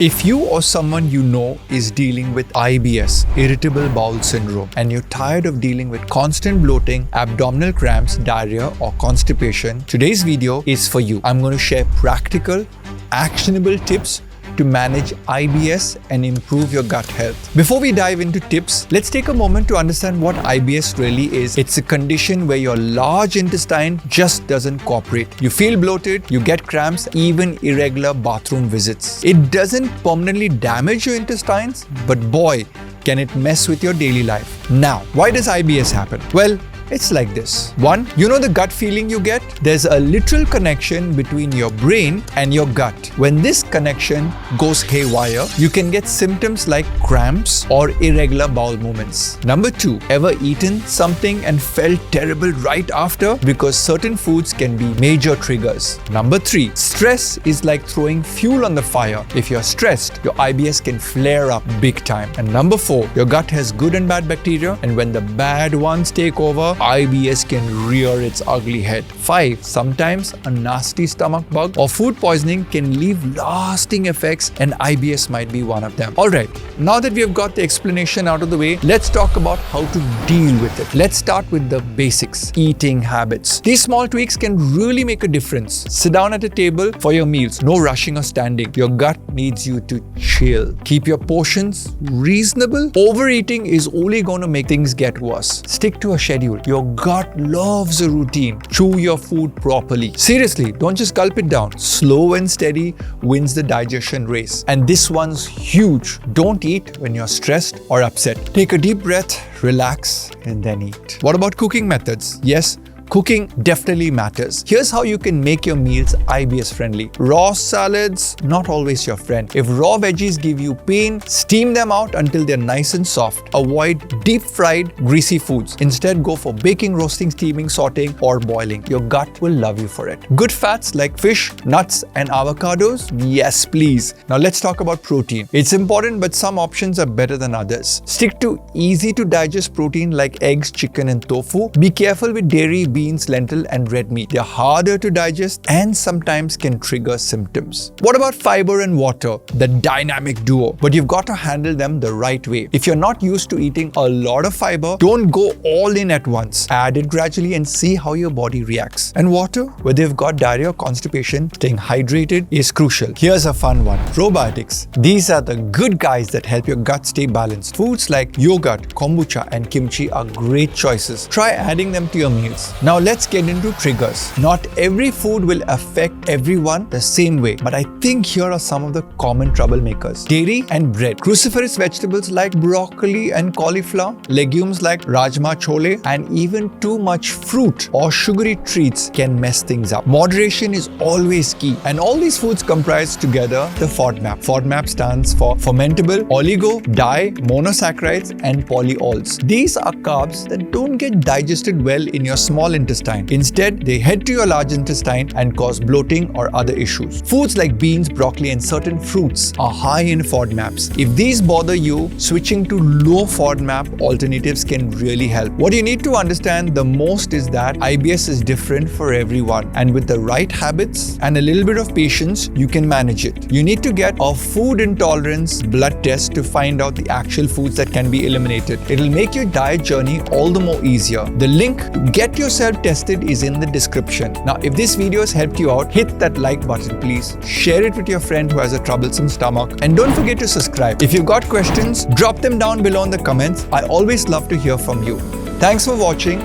If you or someone you know is dealing with IBS, Irritable Bowel Syndrome, and you're tired of dealing with constant bloating, abdominal cramps, diarrhea, or constipation, today's video is for you. I'm going to share practical, actionable tips to manage IBS and improve your gut health. Before we dive into tips, let's take a moment to understand what IBS really is. It's a condition where your large intestine just doesn't cooperate. You feel bloated, you get cramps, even irregular bathroom visits. It doesn't permanently damage your intestines, but boy, can it mess with your daily life. Now, why does IBS happen? Well, it's like this. One, you know the gut feeling you get? There's a literal connection between your brain and your gut. When this connection goes haywire, you can get symptoms like cramps or irregular bowel movements. Number two, ever eaten something and felt terrible right after? Because certain foods can be major triggers. Number three, stress is like throwing fuel on the fire. If you're stressed, your IBS can flare up big time. And number four, your gut has good and bad bacteria, and when the bad ones take over, IBS can rear its ugly head. 5. Sometimes a nasty stomach bug or food poisoning can leave lasting effects, and IBS might be one of them. Alright, now that we have got the explanation out of the way, let's talk about how to deal with it. Let's start with the basics. Eating habits. These small tweaks can really make a difference. Sit down at a table for your meals. No rushing or standing. Your gut needs you to chill. Keep your portions reasonable. Overeating is only going to make things get worse. Stick to a schedule. Your gut loves a routine. Chew your food properly. Seriously, don't just gulp it down. Slow and steady wins the digestion race. And this one's huge. Don't eat when you're stressed or upset. Take a deep breath, relax, and then eat. What about cooking methods? Yes, cooking definitely matters. Here's how you can make your meals IBS friendly. Raw salads, not always your friend. If raw veggies give you pain, steam them out until they're nice and soft. Avoid deep fried, greasy foods. Instead, go for baking, roasting, steaming, sauteing, or boiling. Your gut will love you for it. Good fats like fish, nuts, and avocados? Yes, please. Now let's talk about protein. It's important, but some options are better than others. Stick to easy to digest protein like eggs, chicken, and tofu. Be careful with dairy, beans, lentil, and red meat. They're harder to digest and sometimes can trigger symptoms. What about fiber and water? The dynamic duo. But you've got to handle them the right way. If you're not used to eating a lot of fiber, don't go all in at once. Add it gradually and see how your body reacts. And water, whether you've got diarrhea or constipation, staying hydrated is crucial. Here's a fun one. Probiotics. These are the good guys that help your gut stay balanced. Foods like yogurt, kombucha, and kimchi are great choices. Try adding them to your meals. Now let's get into triggers. Not every food will affect everyone the same way, but I think here are some of the common troublemakers. Dairy and bread. Cruciferous vegetables like broccoli and cauliflower, legumes like rajma chole, and even too much fruit or sugary treats can mess things up. Moderation is always key, and all these foods comprise together the FODMAP. FODMAP stands for fermentable oligo, monosaccharides, and polyols. These are carbs that don't get digested well in your small intestine. Instead, they head to your large intestine and cause bloating or other issues. Foods like beans, broccoli, and certain fruits are high in FODMAPs. If these bother you, switching to low FODMAP alternatives can really help. What you need to understand the most is that IBS is different for everyone, and with the right habits and a little bit of patience, you can manage it. You need to get a food intolerance blood test to find out the actual foods that can be eliminated. It'll make your diet journey all the more easier. The link to get yourself tested is in the description. Now, if this video has helped you out, hit that like button please. Share it with your friend who has a troublesome stomach, and don't forget to subscribe. If you've got questions, drop them down below in the comments. I always love to hear from you. Thanks for watching,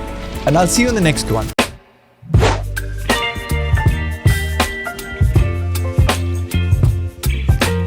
and I'll see you in the next one.